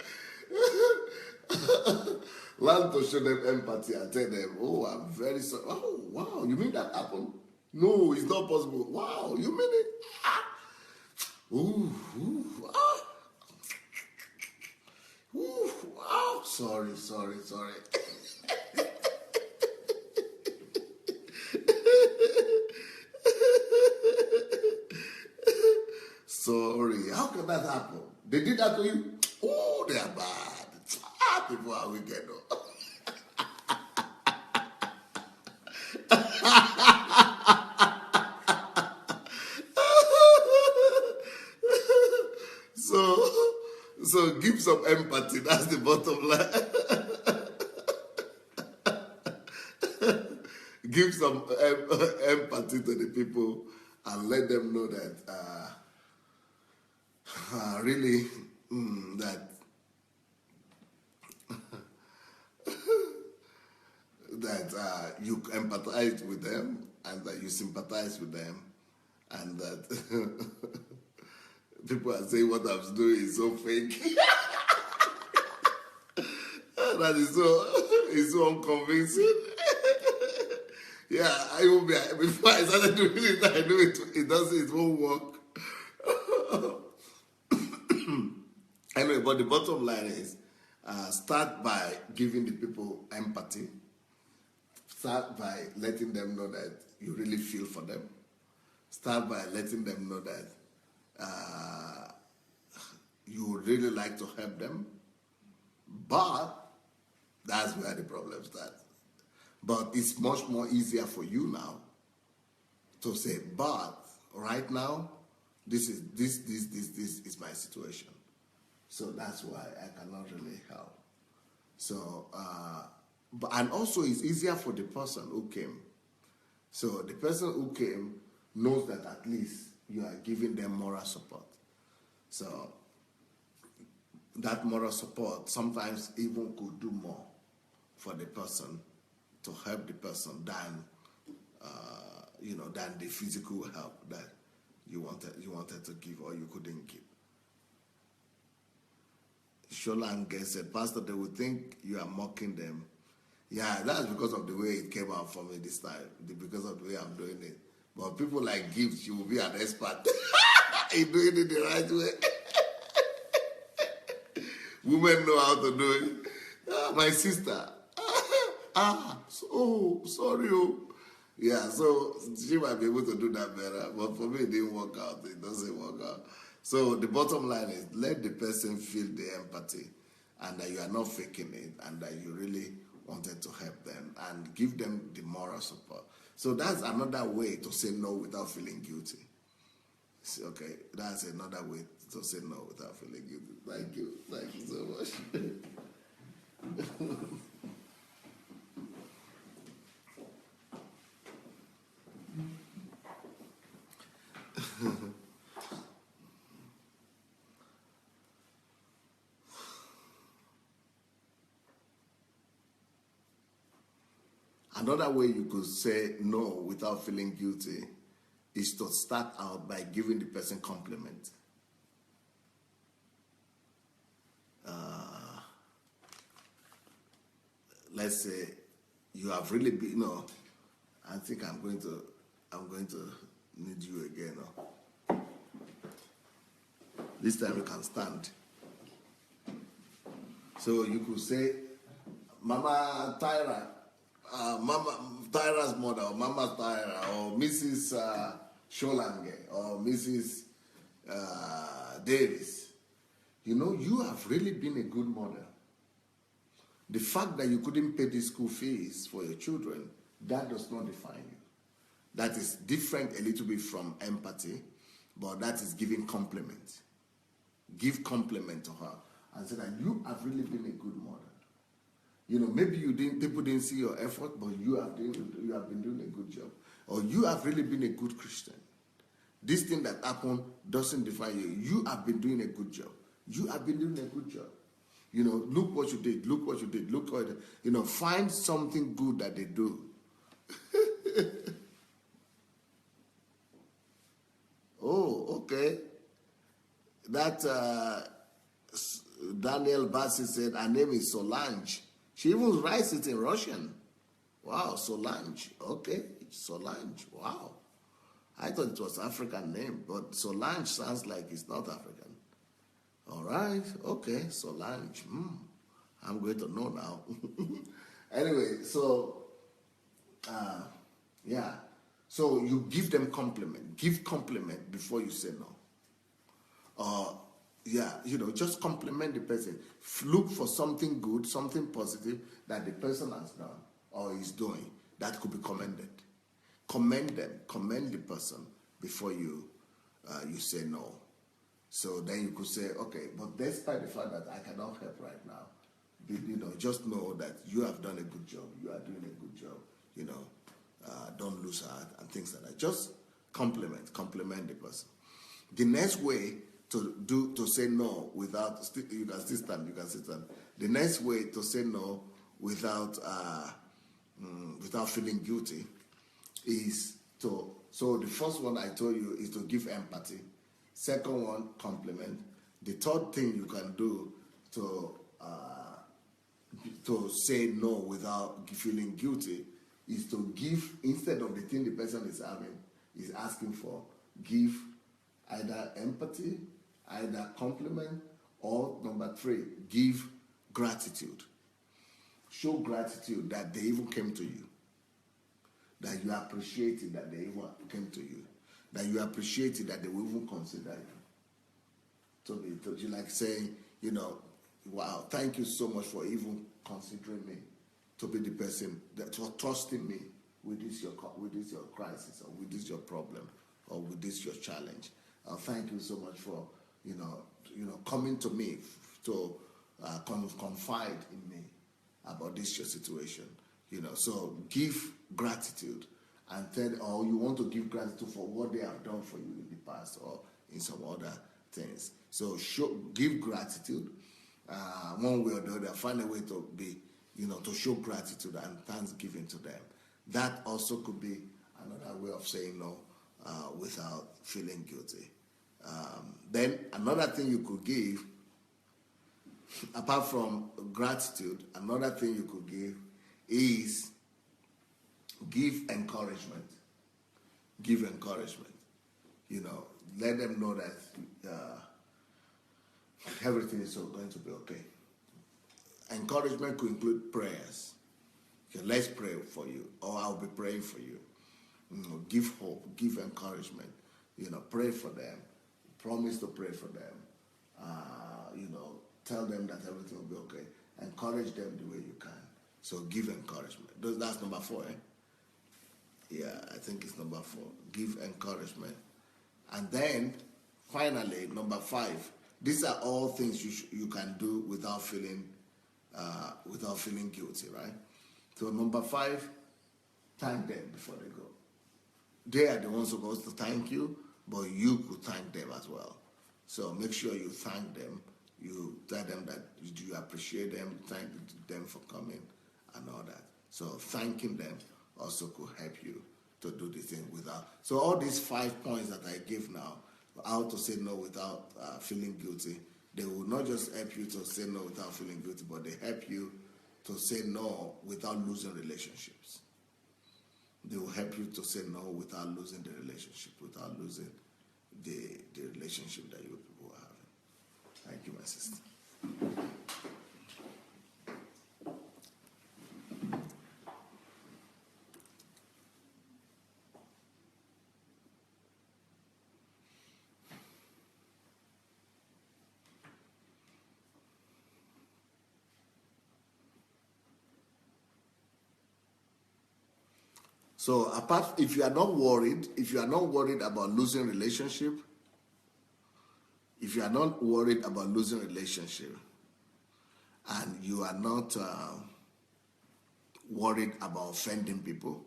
Learn to show them empathy and tell them, oh, I'm very sorry. Oh, wow, you mean that happened? No, it's not possible. Wow, you mean it? Ah. Ooh, ooh, ah. Ooh, wow. Sorry. Sorry. How can that happen? They did that to you? Oh, they are bad. People are wicked. So give some empathy. That's the bottom line. Give some empathy to the people and let them know that really that you empathize with them and that you sympathize with them and that people are saying what I'm doing is so fake. That is so unconvincing. Yeah, I will be before I started doing it, I knew it won't work. Anyway, but the bottom line is start by giving the people empathy. Start by letting them know that you really feel for them. Start by letting them know that you would really like to help them. But that's where the problem starts. But it's much more easier for you now to say, but right now, this is my situation. So that's why I cannot really help. So, and also it's easier for the person who came. So the person who came knows that at least you are giving them moral support. So that moral support sometimes even could do more for the person to help the person than than the physical help that you wanted to give or you couldn't give. Sholange said, Pastor, they will think you are mocking them. Yeah, that's because of the way it came out for me this time, because of the way I'm doing it. But people like Gift, you will be an expert in doing it the right way. Women know how to do it. My sister. Sorry. Yeah, so she might be able to do that better. But for me, it didn't work out. It doesn't work out. So the bottom line is let the person feel the empathy and that you are not faking it and that you really wanted to help them and give them the moral support. So that's another way to say no without feeling guilty. Okay, that's another way to say no without feeling guilty. Thank you so much. Another way you could say no without feeling guilty is to start out by giving the person compliment. Let's say you have really been, I think I'm going to need you again. This time you can stand. So you could say, Mama Tyra, Tyra's mother, or Mama Tyra, or Mrs. Sholange, or Mrs. Davis. you know, you have really been a good mother. The fact that you couldn't pay the school fees for your children, that does not define you. That is different a little bit from empathy, but that is giving compliment. Give compliment to her and say that you have really been a good mother. You know, maybe people didn't see your effort, but you have been doing a good job. Or you have really been a good Christian. This thing that happened doesn't define you. You have been doing a good job. You have been doing a good job. You know, look what you did. Look what you did. Look what, you know, find something good that they do. Oh, okay. That Daniel Bassi said her name is Solange. She even writes it in Russian. Wow, Solange. Okay, Solange. Wow. I thought it was African name, but Solange sounds like it's not African. All right, okay, Solange. I'm going to know now. Anyway, so, yeah. So you give them compliment. Give compliment before you say no. Yeah, you know, just compliment the person. Look for something good, something positive that the person has done or is doing that could be commended. Commend them, commend the person before you say no. So then you could say, okay, but despite the fact that I cannot help right now, you know, just know that you have done a good job. You are doing a good job. You know, don't lose heart and things like that. Just compliment the person. The next way to say no without, you can still stand, The next way to say no without feeling guilty is so the first one I told you is to give empathy. Second one, compliment. The third thing you can do to say no without feeling guilty is to give, instead of the thing the person is asking for, give either empathy, either compliment, or number 3, give gratitude. Show gratitude that they even came to you. That you appreciate it that they even came to you. That you appreciate it that they will even consider you. To you like saying, you know, wow, thank you so much for even considering me to be the person that for trusting me with this your crisis, or with this your problem, or with this your challenge. Thank you so much for you know coming to me to confide in me about this your situation. You know, so give gratitude, and then, or you want to give gratitude for what they have done for you in the past or in some other things. So give gratitude, one way or the other. Find a way to be, you know, to show gratitude and thanksgiving to them. That also could be another way of saying no without feeling guilty. Then another thing you could give, apart from gratitude, another thing you could give is give encouragement. Give encouragement. You know, let them know that everything is going to be okay. Encouragement could include prayers. Okay, let's pray for you, or I'll be praying for you. You know, give hope, give encouragement. You know, pray for them. Promise to pray for them. You know, tell them that everything will be okay. Encourage them the way you can. So give encouragement. That's number 4, eh? Yeah, I think it's number 4. Give encouragement. And then, finally, number 5. These are all things you can do without feeling guilty, right? So number 5, thank them before they go. They are the ones supposed to thank you, but you could thank them as well. So make sure you thank them. You tell them that you appreciate them, thank them for coming and all that. So thanking them also could help you to do the thing without. So all these 5 points that I give now, how to say no without feeling guilty, they will not just help you to say no without feeling guilty, but they help you to say no without losing relationships. They will help you to say no without losing the relationship, without losing the relationship that you people are having. Thank you, my sister. So apart, if you are not worried about losing relationship, if you are not worried about losing relationship, and you are not worried about offending people,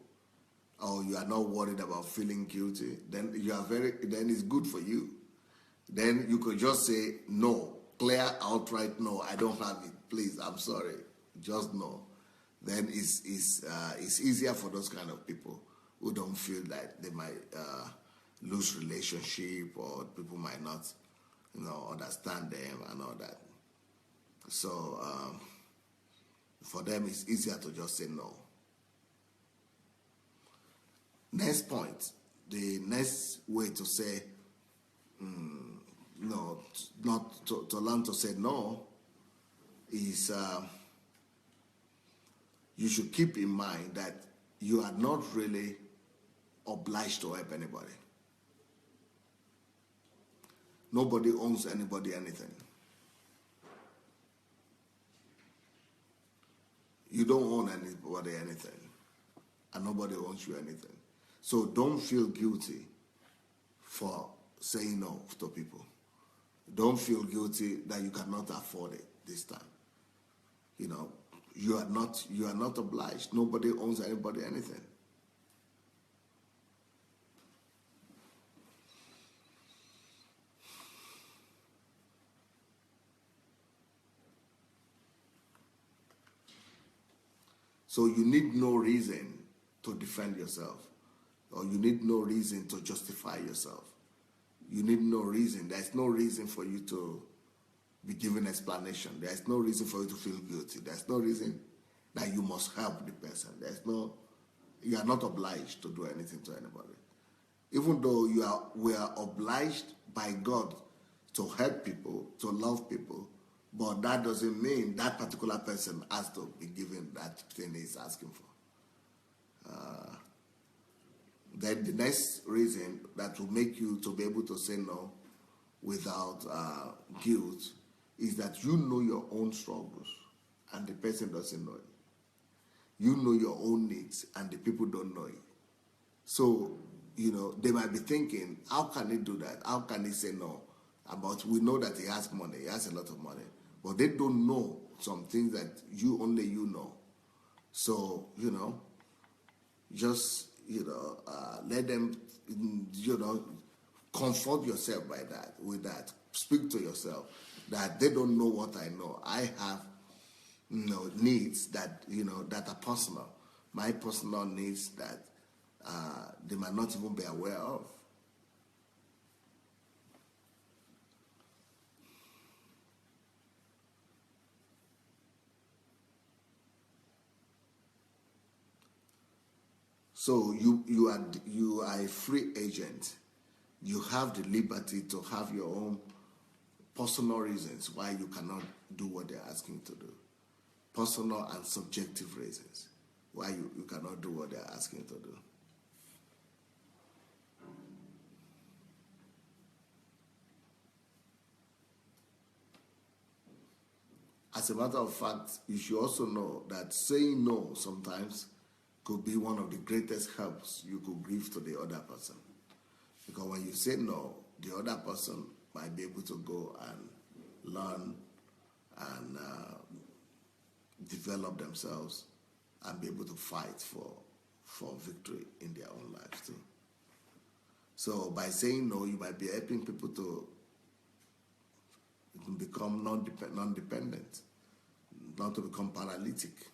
or you are not worried about feeling guilty, then then it's good for you. Then you could just say no, clear outright no, I don't have it. Please, I'm sorry, just no. Then it's easier for those kind of people who don't feel that they might lose relationship, or people might not, understand them and all that. So for them, it's easier to just say no. Next point, the next way to say no, not to learn to say no, is you should keep in mind that you are not really obliged to help anybody. Nobody owes anybody anything. You don't owe anybody anything, and nobody owes you anything. So don't feel guilty for saying no to people. Don't feel guilty that you cannot afford it this time. You are not obliged. Nobody owes anybody anything. So you need no reason to defend yourself, or you need no reason to justify yourself. You need no reason. There's no reason for you to be given explanation. There's no reason for you to feel guilty. There's no reason that you must help the person. You are not obliged to do anything to anybody. Even though we are obliged by God to help people, to love people, but that doesn't mean that particular person has to be given that thing he's asking for. Then the next reason that will make you to be able to say no without guilt is that you know your own struggles and the person doesn't know it. You know your own needs and the people don't know it. So, they might be thinking, how can he do that? How can he say no? But we know that he has money, he has a lot of money. But they don't know some things that only you know. So, just, let them, comfort yourself with that. Speak to yourself that they don't know what I know. I have, needs that, that are personal. My personal needs that they might not even be aware of. So you are a free agent. You have the liberty to have your own personal reasons why you cannot do what they're asking to do. Personal and subjective reasons why you cannot do what they're asking to do. As a matter of fact, you should also know that saying no sometimes could be one of the greatest helps you could give to the other person. Because when you say no, the other person might be able to go and learn and develop themselves and be able to fight for victory in their own lives too. So by saying no, you might be helping people to become non-dependent, not to become paralytic,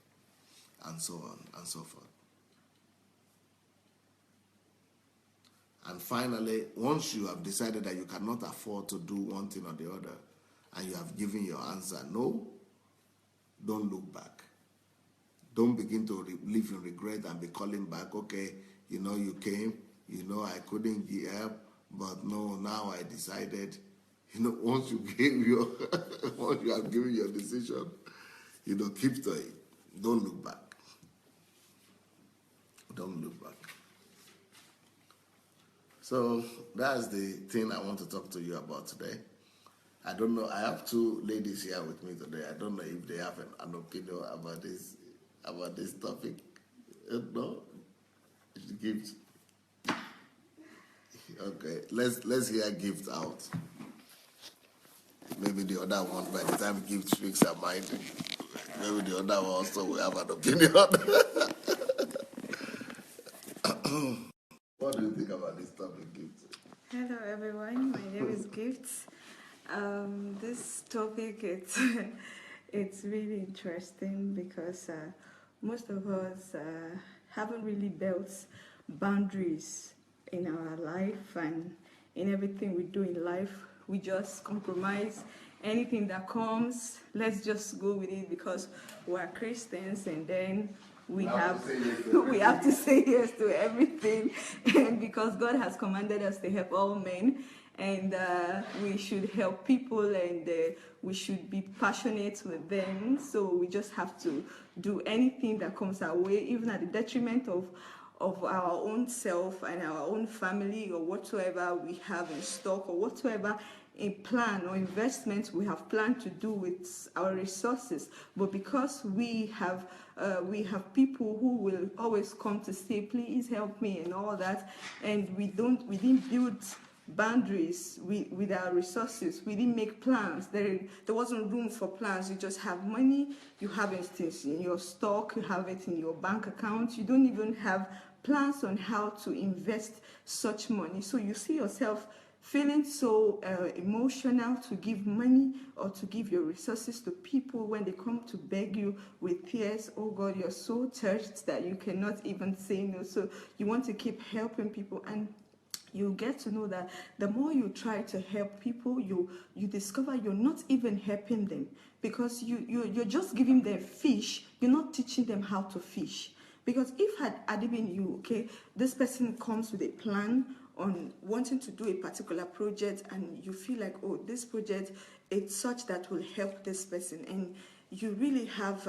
and so on and so forth. And finally, once you have decided that you cannot afford to do one thing or the other, and you have given your answer no, don't look back. Don't begin to live in regret and be calling back, okay, you came, I couldn't give help, but no, now I decided. Once you once you have given your decision, keep to it. Don't look back. Don't look back. So that's the thing I want to talk to you about today. I don't know. I have two ladies here with me today. I don't know if they have an opinion about this topic. No, Gift. Okay, let's hear gift out. Maybe the other one, by the time gift speaks her mind, maybe the other one also will have an opinion. What do you think about this topic, Gift? Hello everyone, my name is Gift. This topic it's really interesting because most of us haven't really built boundaries in our life, and in everything we do in life we just compromise anything that comes. Let's just go with it because we're Christians, and then we have to say yes to everything, and because God has commanded us to help all men, and we should help people, and we should be passionate with them. So we just have to do anything that comes our way, even at the detriment of our own self and our own family, or whatsoever we have in stock, or whatsoever a plan or investment we have planned to do with our resources. But because we have people who will always come to say, please help me and all that, and we didn't build boundaries with our resources. We didn't make plans. There wasn't room for plans. You just have money, you have it in your stock, you have it in your bank account. You don't even have plans on how to invest such money. So you see yourself feeling so emotional to give money or to give your resources to people when they come to beg you with tears. Oh God, you're so touched that you cannot even say no. So you want to keep helping people, and you get to know that the more you try to help people, you discover you're not even helping them, because you're just giving them fish. You're not teaching them how to fish. Because if had it been you, okay, this person comes with a plan on wanting to do a particular project, and you feel like, oh, this project, it's such that will help this person, and you really have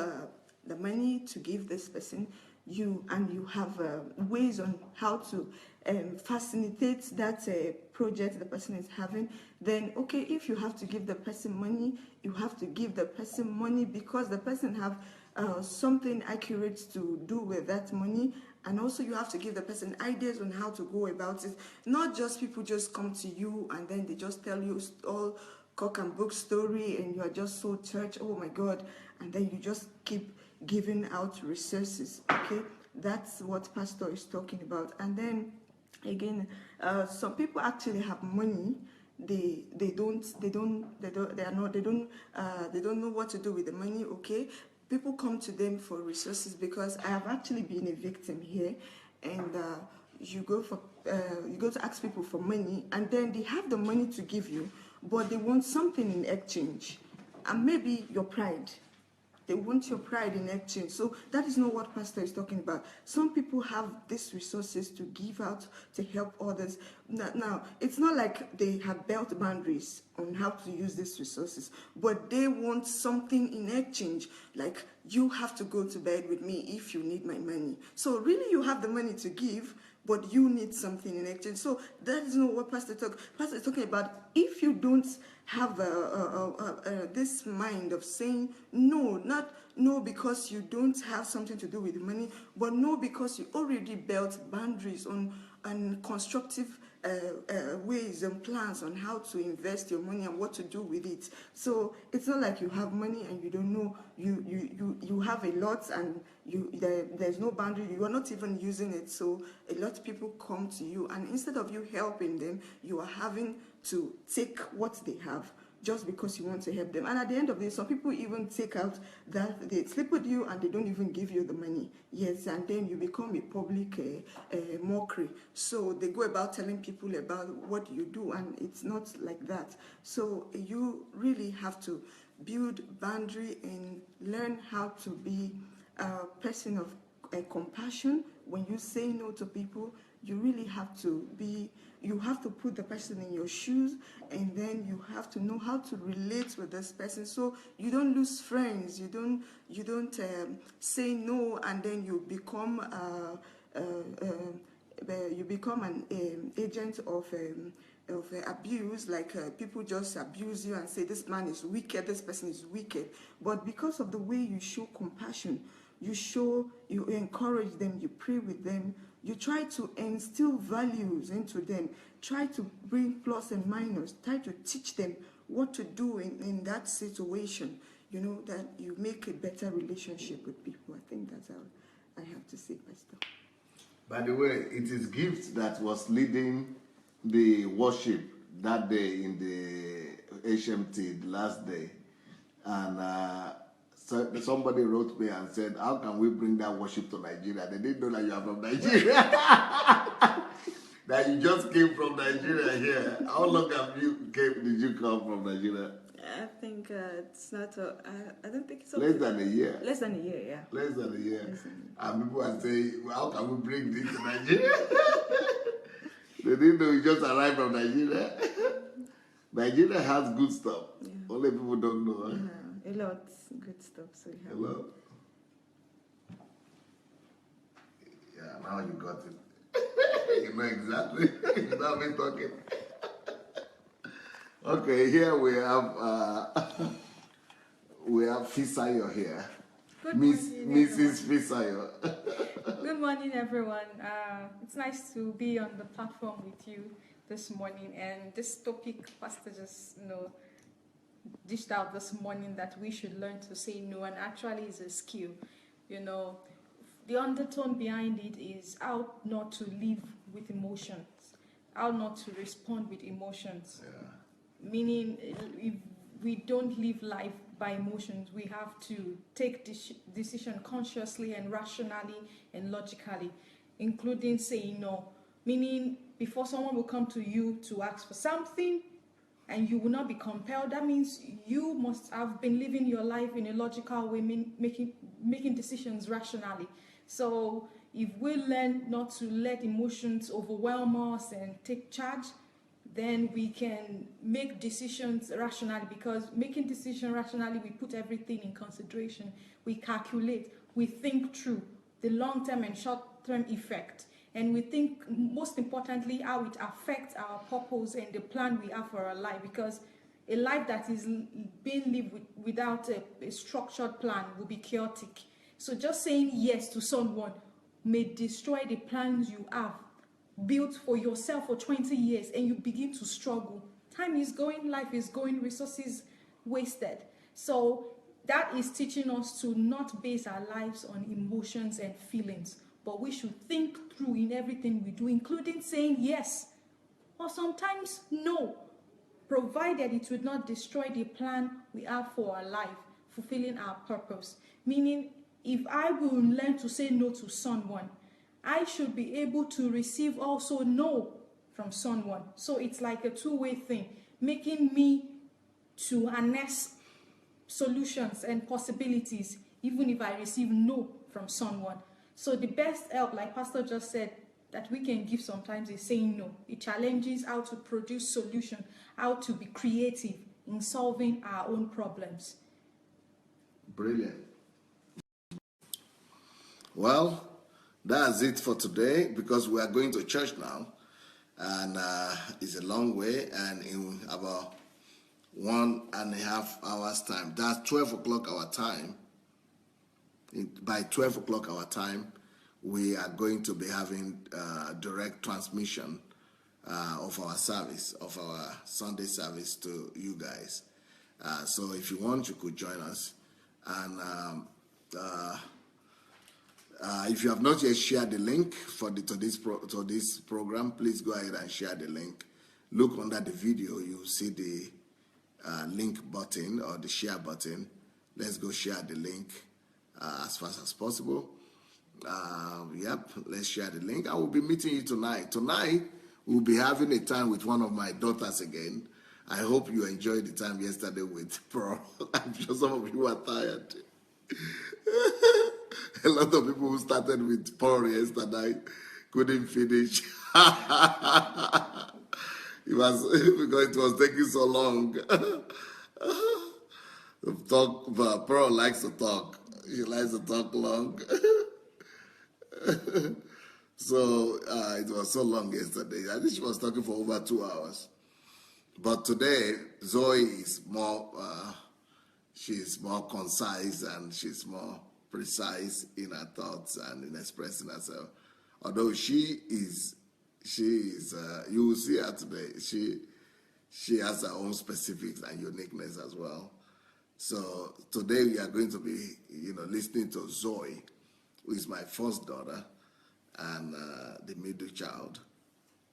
the money to give this person, you have ways on how to facilitate that project the person is having, then okay, if you have to give the person money, you have to give the person money, because the person have something accurate to do with that money. And also you have to give the person ideas on how to go about it. Not just people just come to you and then they just tell you all cock and book story, and you are just so touched, oh my God, and then you just keep giving out resources. Okay, that's what Pastor is talking about. And then again, some people actually have money. They don't know what to do with the money. Okay, people come to them for resources, because I have actually been a victim here, and you go to ask people for money, and then they have the money to give you, but they want something in exchange, and maybe your pride. They want your pride in exchange. So that is not what Pastor is talking about. Some people have these resources to give out, to help others. Now, it's not like they have built boundaries on how to use these resources, but they want something in exchange. Like, you have to go to bed with me if you need my money. So really, you have the money to give, but you need something in exchange. So that is not what Pastor is talking about. If you don't have this mind of saying no, not no because you don't have something to do with the money, but no because you already built boundaries on constructive ways and plans on how to invest your money and what to do with it. So it's not like you have money and you don't know, you have a lot, and there's no boundary, you are not even using it. So a lot of people come to you, and instead of you helping them, you are having to take what they have just because you want to help them. And at the end of the day, some people even take out that they sleep with you and they don't even give you the money. Yes, and then you become a public mockery. So they go about telling people about what you do, and it's not like that. So you really have to build boundary and learn how to be a person of compassion. When you say no to people, you really have to be, you have to put the person in your shoes, and then you have to know how to relate with this person, so you don't lose friends. You don't say no and then you become an agent of abuse, like people just abuse you and say this man is wicked, this person is wicked. But because of the way you show compassion, you encourage them, you pray with them, You try to instill values into them. Try to bring plus and minus. Try to teach them what to do in that situation. You know, that you make a better relationship with people. I think that's how I have to say, Pastor. By the way, it is gift that was leading the worship that day in the HMT, the last day. And so somebody wrote me and said, how can we bring that worship to Nigeria? They didn't know that you are from Nigeria. That you just came from Nigeria here. How long did you come from Nigeria? I think it's not. I don't think it's less than a year. Less than a year, yeah. Less than a year. And people are saying, how can we bring this to Nigeria? They didn't know you just arrived from Nigeria. Nigeria has good stuff. Yeah. Only people don't know. Huh? Yeah, a lot of good stuff. So we have. A lot. Yeah, now you got it. You know exactly. You know me talking. Okay, here we have Fisayo here. Mrs. Fisayo. Good morning, everyone. It's nice to be on the platform with you this morning. And this topic, Pastor just dished out this morning that we should learn to say no, and actually is a skill. You know, the undertone behind it is how not to live with emotions, how not to respond with emotions. Yeah. Meaning, if we don't live life by emotions, we have to take decision consciously and rationally and logically, including saying no. Meaning, before someone will come to you to ask for something and you will not be compelled, that means you must have been living your life in a logical way, making decisions rationally. So if we learn not to let emotions overwhelm us and take charge, then we can make decisions rationally, because making decisions rationally, we put everything in consideration. We calculate, we think through the long-term and short-term effect. And we think, most importantly, how it affects our purpose and the plan we have for our life. Because a life that is being lived without a structured plan will be chaotic. So just saying yes to someone may destroy the plans you have built for yourself for 20 years, and you begin to struggle. Time is going, life is going, resources wasted. So that is teaching us to not base our lives on emotions and feelings, but we should think through in everything we do, including saying yes or sometimes no, provided it would not destroy the plan we have for our life, fulfilling our purpose. Meaning, if I will learn to say no to someone, I should be able to receive also no from someone. So it's like a two-way thing, making me to harness solutions and possibilities, even if I receive no from someone. So the best help, like Pastor just said, that we can give sometimes is saying no. It challenges how to produce solution, how to be creative in solving our own problems. Brilliant. Well, that's it for today, because we are going to church now, and it's a long way, and in about 1.5 hours time, that's 12 o'clock our time. By 12 o'clock our time, we are going to be having direct transmission of our service, of our Sunday service to you guys. So if you want, you could join us. And if you have not yet shared the link to this program, please go ahead and share the link. Look under the video, you'll see the link button or the share button. Let's go share the link as fast as possible. Let's share the link. I will be meeting you tonight. Tonight, we'll be having a time with one of my daughters again. I hope you enjoyed the time yesterday with Pearl. I'm sure some of you are tired. A lot of people who started with Pearl yesterday couldn't finish. Because it was taking so long. Pearl likes to talk. She likes to talk long. So it was so long yesterday. I think she was talking for over 2 hours. But today, Zoe is more, she's more concise and she's more precise in her thoughts and in expressing herself. Although she is, you will see her today. She has her own specifics and uniqueness as well. So today we are going to be, listening to Zoe, who is my first daughter and the middle child.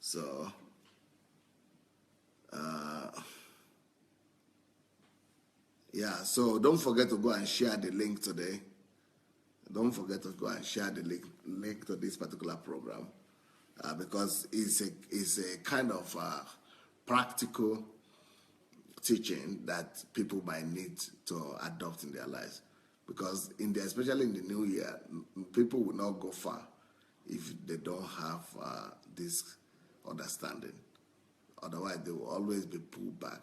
So, so don't forget to go and share the link today. Don't forget to go and share the link to this particular program because it's a kind of practical teaching that people might need to adopt in their lives. Because especially in the new year, people will not go far if they don't have this understanding. Otherwise, they will always be pulled back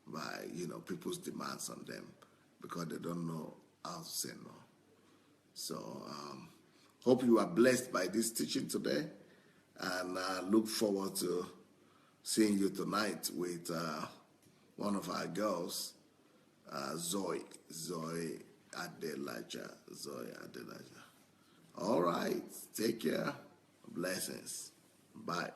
by people's demands on them because they don't know how to say no. So, hope you are blessed by this teaching today, and look forward to seeing you tonight with one of our girls, Zoe Adelaja. All right, take care. Blessings. Bye.